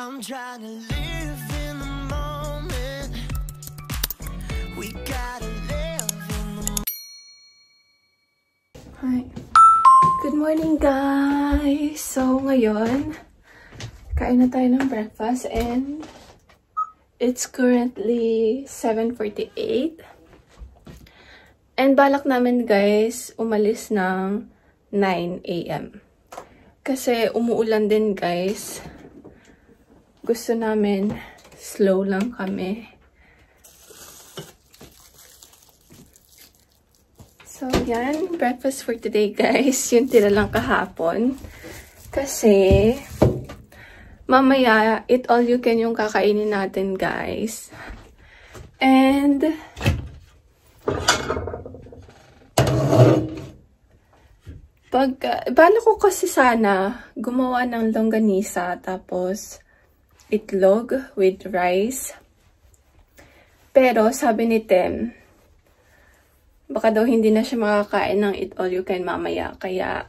I'm trying to live in the moment. We gotta live in the moment. Hi. Good morning, guys! So, ngayon, kain na tayo ng breakfast and it's currently 7:48. And balak namin, guys, umalis ng 9 AM. Kasi umuulan din, guys. Gusto namin slow lang kami. So, yan. Breakfast for today, guys. Yung tira lang kahapon. Kasi, mamaya, eat all you can yung kakainin natin, guys. And, bala ko kasi sana gumawa ng longganisa, tapos itlog with rice. Pero, sabi ni Tem, baka daw hindi na siya makakain ng eat all you can mamaya. Kaya,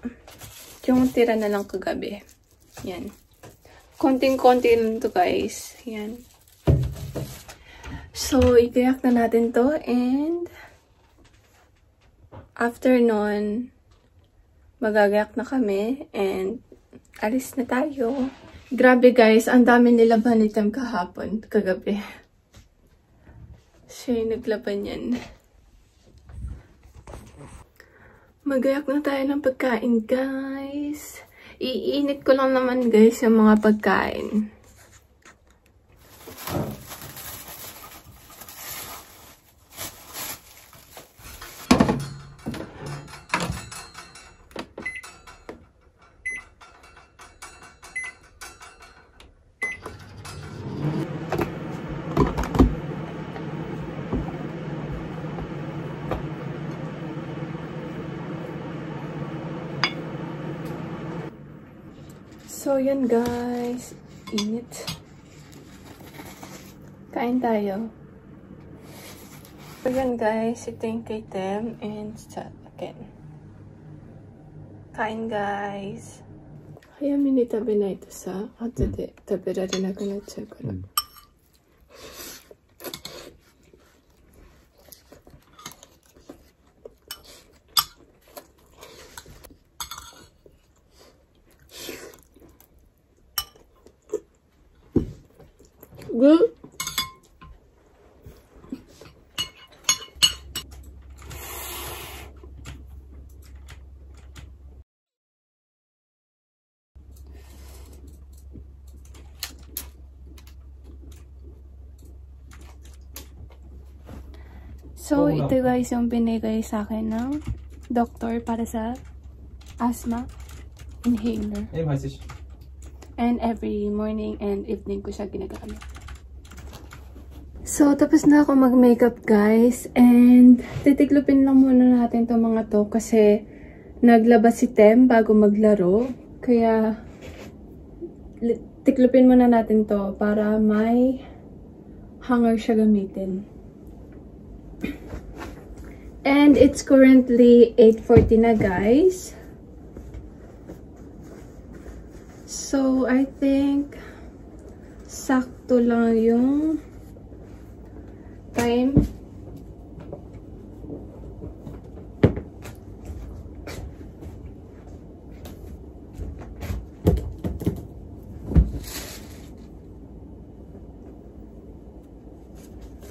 yung tira na lang kagabi. Yan. Konting-konti lang to, guys. Yan. So, igayak na natin to. And, after nun, magagayak na kami. And, alis na tayo. Grabe, guys. Ang dami nilaban ni Tem kahapon, kagabi. Siya yung naglaban yan. Magayak na tayo ng pagkain, guys. Iinit ko lang naman, guys, yung mga pagkain. So, yan, guys. Init. Kain tayo. So, yan, guys. Ito yung kay Tem and sa akin. Kain, guys. 早めに食べないとさ、後で食べられなくなっちゃうから。Good. So, ito guys yung binigay sa akin ng doctor para sa asthma inhaler. And every morning and evening ko siya ginagamit. So, tapos na ako mag-makeup, guys. And, titiklopin lang muna natin itong mga to kasi naglabas si Tem bago maglaro. Kaya, tiklopin muna natin to para may hanger siya gamitin. And, it's currently 8:40 na, guys. So, I think sakto lang yung time.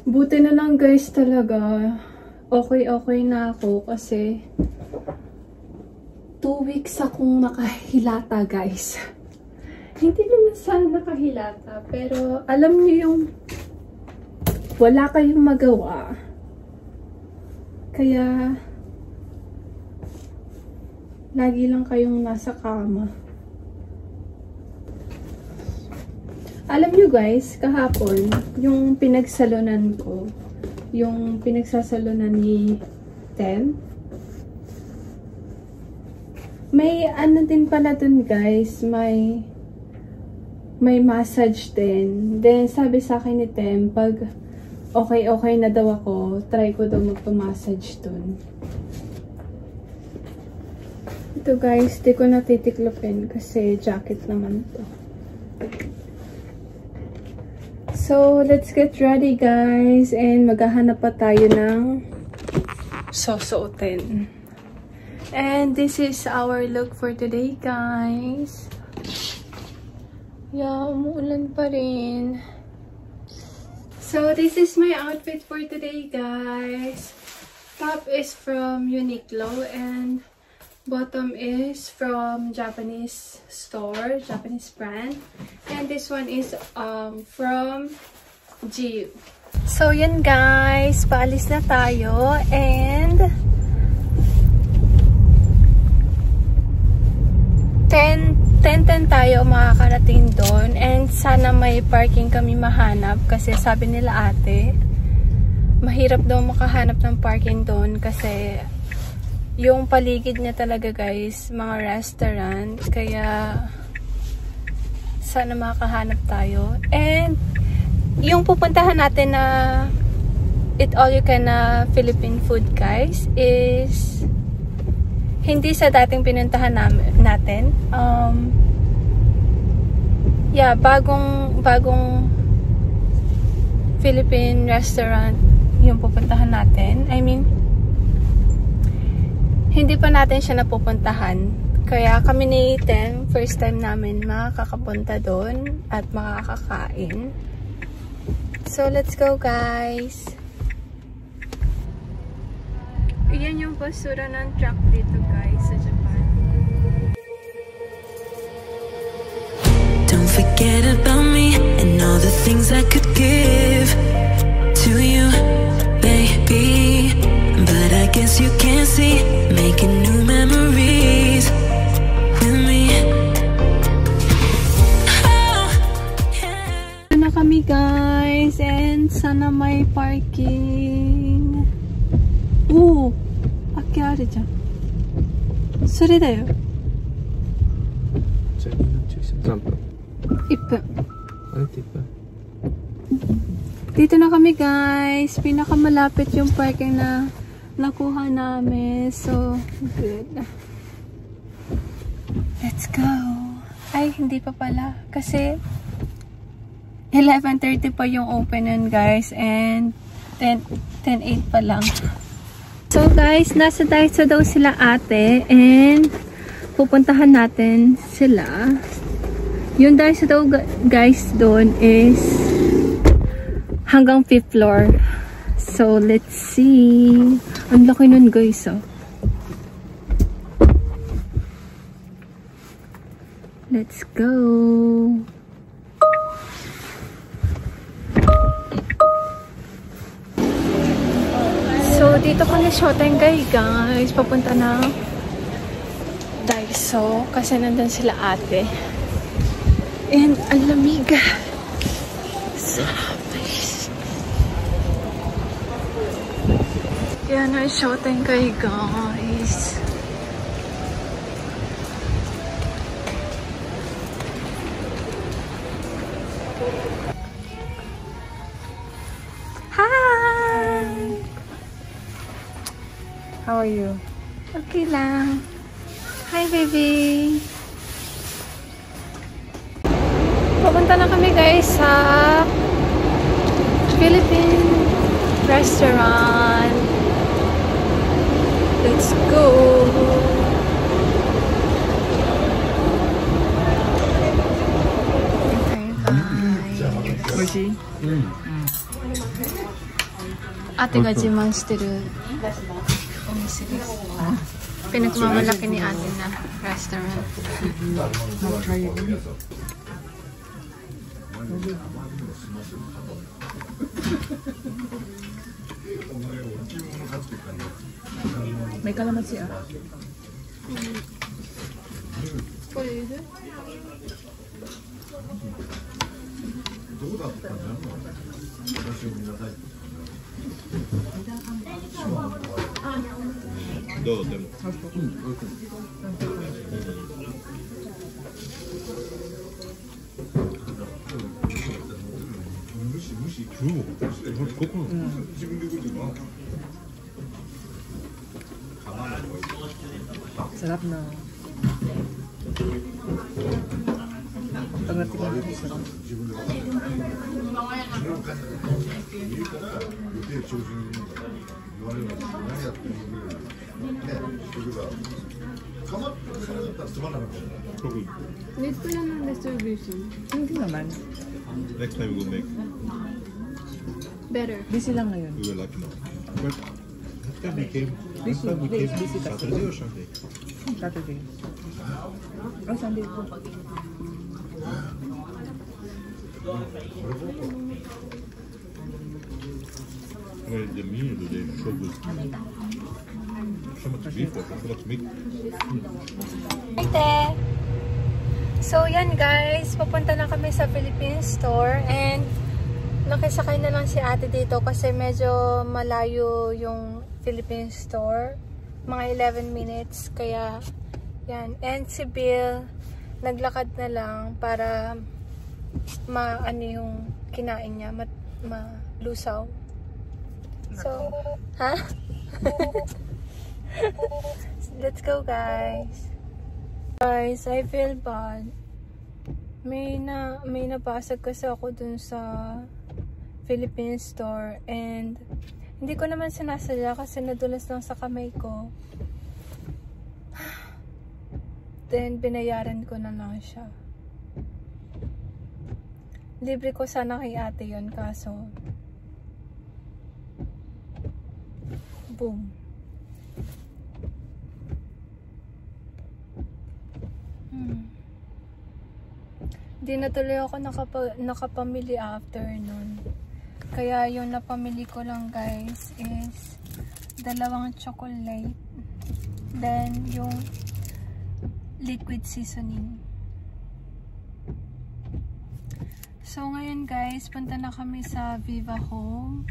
Buti na lang, guys, talaga. Okay na ako kasi 2 weeks akong nakahilata, guys. Hindi naman sana nakahilata, pero alam niyo yung wala kayong magawa. Kaya lagi lang kayong nasa kama. Alam niyo, guys, kahapon, yung pinagsalonan ko, yung pinagsasalonan ni Tem, may ano din pala dun, guys, may massage din. Then, sabi sa akin ni Tem, pag okay na daw ako, try ko daw magpa-massage dun. Ito, guys, di ko natitiklopin kasi jacket naman to. So, let's get ready guys. And maghahanap pa tayo ng susuotin. And this is our look for today guys. Yeah, umuulan pa rin. So, this is my outfit for today guys. Top is from Uniqlo and bottom is from Japanese store, Japanese brand. And this one is from GU. So yan guys, paalis na tayo and 10 tayo makakarating doon and sana may parking kami mahanap kasi sabi nila ate, mahirap daw makahanap ng parking doon kasi yung paligid niya talaga guys, mga restaurant, kaya sana makahanap tayo. And yung pupuntahan natin na eat all you can na Philippine food guys is hindi sa dating pinuntahan natin. Yeah, bagong Philippine restaurant yung pupuntahan natin. I mean, hindi pa natin siya napupuntahan. Kaya kami ni Tem, first time namin makakapunta doon at makakakain. So, let's go guys! Yan yung postura ng truck dito guys sa Japan. Don't forget about me and all the things I could give to you, baby. But I guess you can't see, making new memories with me. Oh, yeah. Na kami guys and sana may parking. Ooh, 空きあるじゃん。それだよ。じゃあ何分？1分。あれって1分 Dito na kami guys. Pinakamalapit yung parking na nakuha namin. So, good. Let's go. Ay, hindi pa pala. Kasi 11:30 pa yung open nun guys. And 10:08 pa lang. So guys, nasa Daiso daw sila ate. And pupuntahan natin sila. Yung Daiso daw guys doon is hanggang 5th floor. So, let's see. Ang laki nun guys, oh. Let's go. So, dito kami Shotengay guys. Papunta na Daiso. Kasi nandun sila ate. And ang lamig. Sarap. Yan ay Shotengay guys. Hi! How are you? Okay lang. Hi baby! Pupunta na kami guys sa Philippine restaurant. Let's go! Oishi? Ate ga jiman shiteruお店です。Pinagmamalaki ni ate na restaurant. I'll try it. May kalamansi ah. Sarap na. Need ko lang ng distribution. Hindi naman. Next time we will make. Better. Busy lang ngayon. We will let you know. But last time we came. Last time we came Saturday or Sunday? Saturday. Oh, Sunday po. Well, the meal today is so good. So much beef, so much meat. So yan guys, papunta na kami sa Philippine store and nakisakay na lang si ate dito kasi medyo malayo yung Philippine store. Mga 11 minutes, kaya yan. And si Bill, naglakad na lang para maano yung kinain niya, malusaw. So, ha? Let's go guys. Guys, I feel bad. May nabasag kasi ako dun sa Philippine store and hindi ko naman sinasadya kasi nadulas lang sa kamay ko. Then binayaran ko na lang siya. Libre ko sana kay ate yun kaso boom. Di na tuloy ako nakapamili after nun. Kaya yung napamili ko lang guys is 2 chocolate. Then yung liquid seasoning. So ngayon guys, punta na kami sa Viva Home.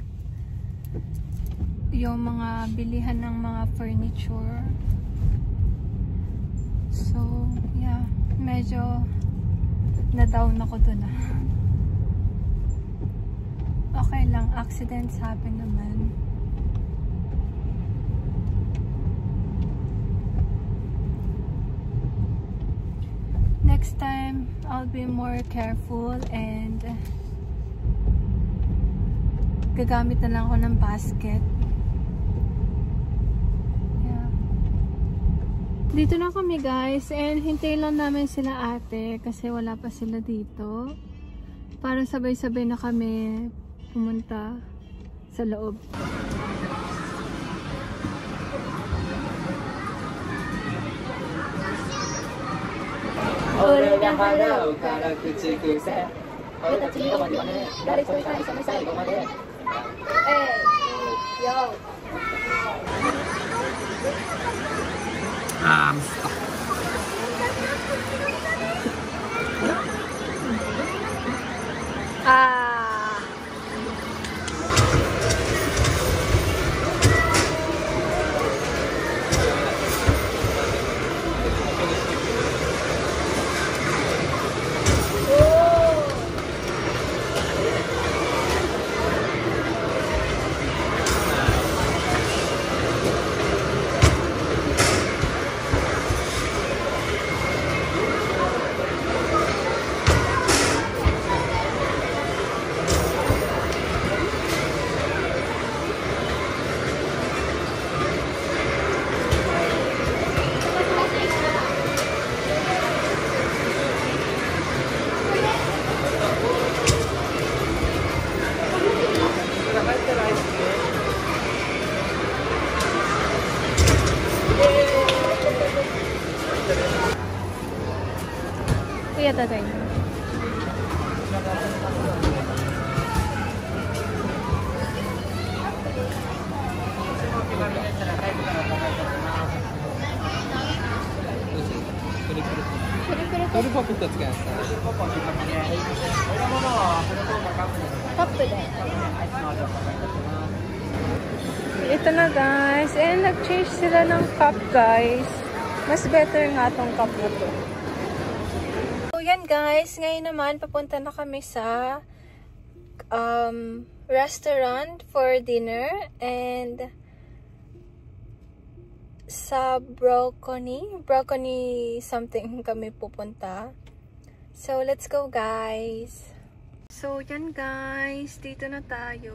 Yung mga bilihan ng mga furniture. So yeah, medyo na-down ako dun ah. Okay lang, accidents happen naman. Next time, I'll be more careful and gagamit na lang ako ng basket. Dito na kami guys and hintay lang namin sila ate kasi wala pa sila dito. Para sabay-sabay na kami pumunta sa loob. I'm stuck. Kuya tatay. Ito na guys, and nag-change sila ng cup guys. Mas better nga tong cup na to. So yan guys, ngayon naman papunta na kami sa restaurant for dinner and sa broccoli something kami pupunta. So, let's go guys! So, yan guys. Dito na tayo.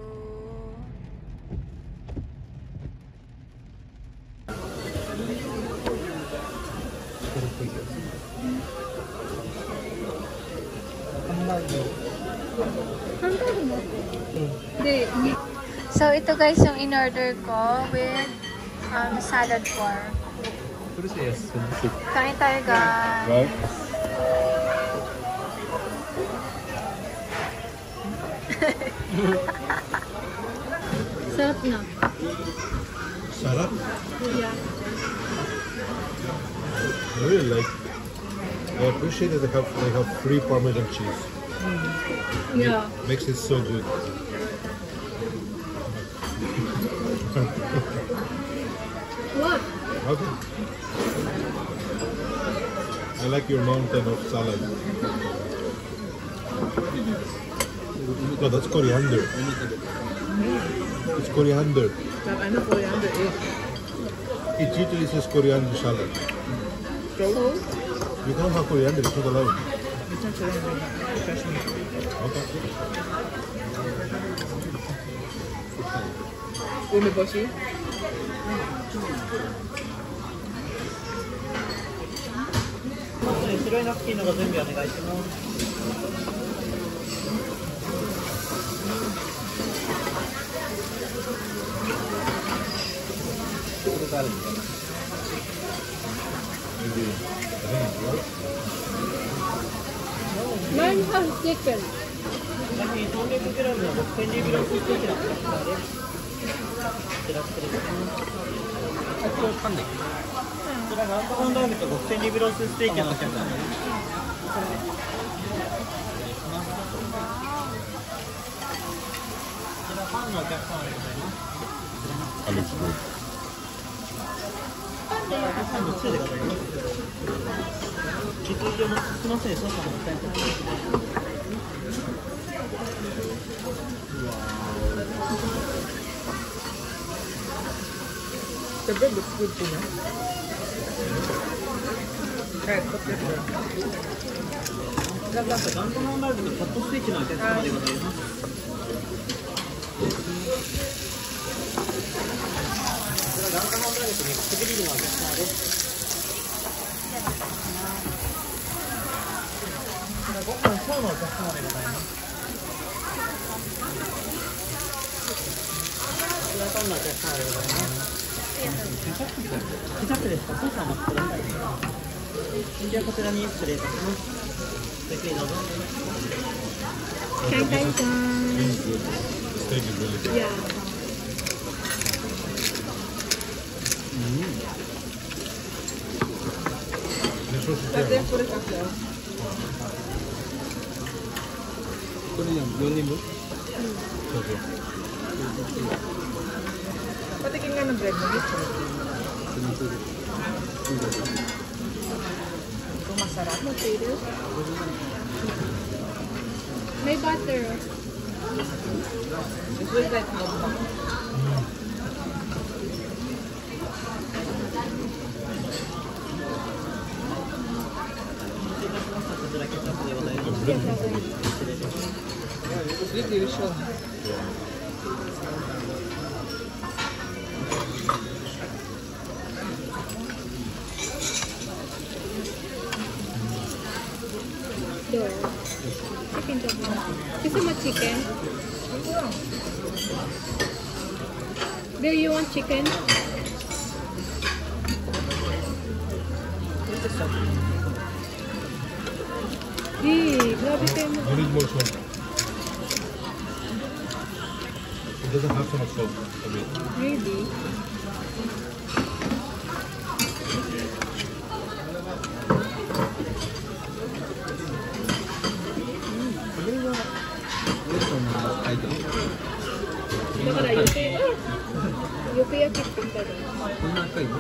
So, ito guys yung in-order ko with salad bar. Kain tayo guys. Sarap na. Sarap? Yeah. I really like. I appreciate that they have free Parmesan cheese. Yeah. Makes it so good. What? Okay. I like your mountain of salad. No, that's coriander. It's coriander. Ano coriander eh? It usually says coriander salad. So? You can't have coriander, it's not allowed. It's not coriander. Trust me. Okay. Umeboshi? Mine has chicken. That looks good. The bread looks good too, no? Right, put this there. Steak is really good. Yeah. This was But then put it up there. okay. Patikin nga ng bread mo dito. Kung masarap mo, Peter. May butter. It was like mukbang. It's delicious. Chicken job. Gusto mo chicken? Do you want chicken? Grabe kayo mo. You need more salt. It doesn't have so much salt. A bit. Really? Yuki焼きって言ったらこんな赤いの？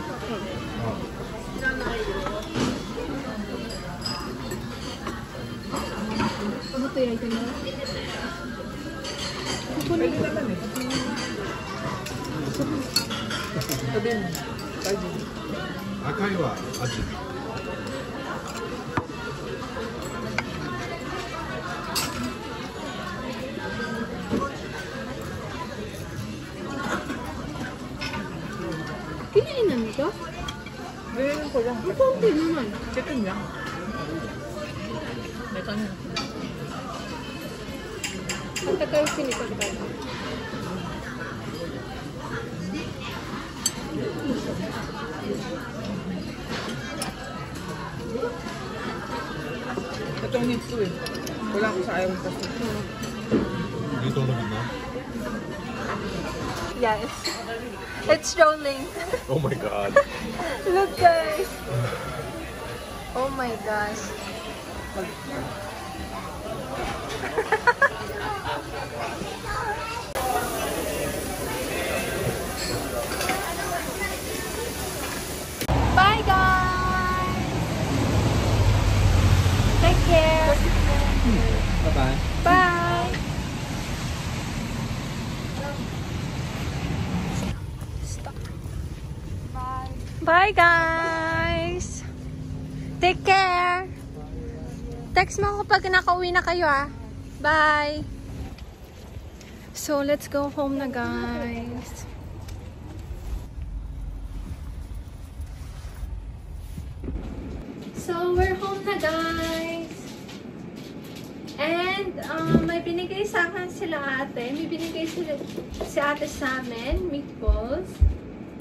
もっと焼いてみます。ここに赤いは味。ko lang. Konti naman. Chicken lang. May kanin. Ang tagal sinikot ka. Ito ang needs ko eh. Wala ko sa ayaw ko. Dito na na. Yes. It's rolling. Oh my god. Look guys. Oh my gosh. Bye guys. Take care. Bye-bye. Bye. Stop. Bye. Bye guys. Take care. Text mo ako pag nakauwi na kayo ah. Bye. So let's go home na guys. So we're home na guys. And may binigay sa akin sila ate. May binigay sila si ate sa amin, meatballs.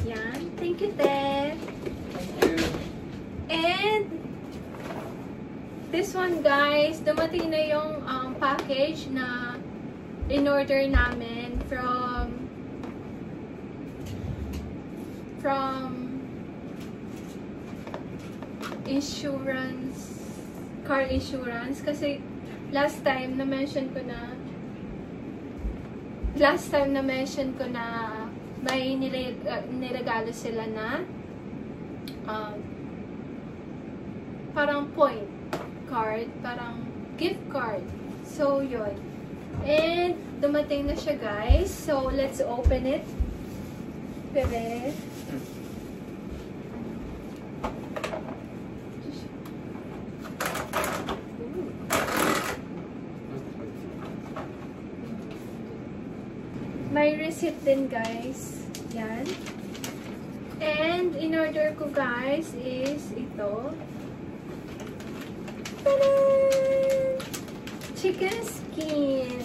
Yan. Thank you, te. And this one guys, dumating na yung package na in-order namin from insurance, car insurance, kasi last time na mention ko na may niregalo sila na parang point card, parang gift card. So yun. And dumating na siya guys. So let's open it. Bebe. May receipt din guys. Yan. And in order ko guys is ito. Ta-da! Chicken skin.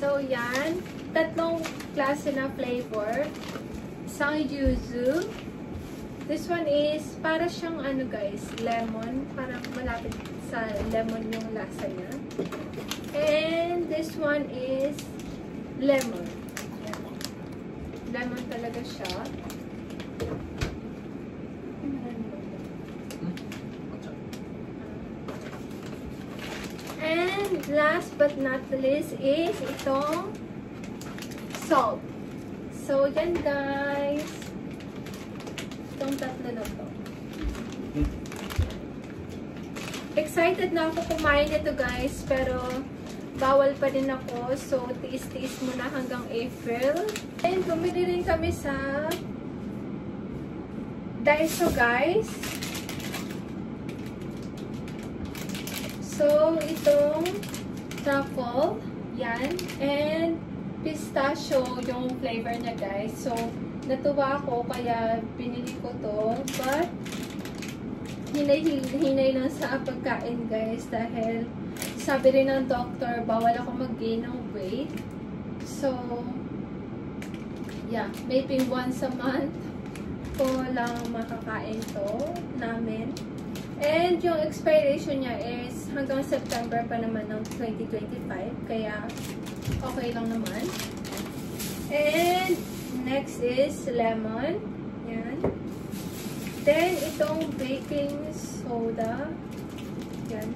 So yan. Tatlong klase na flavor. Isang yuzu. This one is para siyang ano guys, lemon. Parang malapit sa lemon yung lasa niya. And this one is lemon. Yan. Lemon talaga siya. And last but not the least is itong salt. So, yan guys. Itong tatlo na to. Excited na ako kumain nito guys, pero bawal pa din ako. So, tiis-tiis muna hanggang April. And bumili rin kami sa Daiso guys. So, itong truffle, yan, and pistachio yung flavor niya guys. So, natuwa ako kaya binili ko to. But, hinay lang sa pagkain guys dahil sabi rin ng doctor, bawal ako mag-gain ng weight. So, yeah, maybe once a month ko lang makakain to namin. And yung expiration niya is hanggang September pa naman ng 2025. Kaya, okay lang naman. And, next is lemon. Yan. Then, itong baking soda. Yan.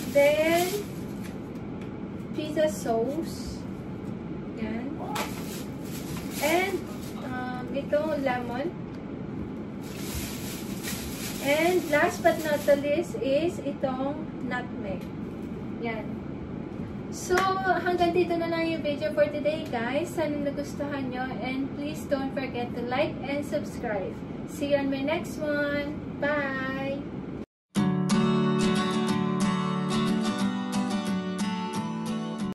Then, pizza sauce. Yan. And, itong lemon. And last but not the least is itong nutmeg. Yan. So, hanggang dito na lang yung video for today guys. Sana nagustuhan nyo. And please don't forget to like and subscribe. See you on my next one. Bye!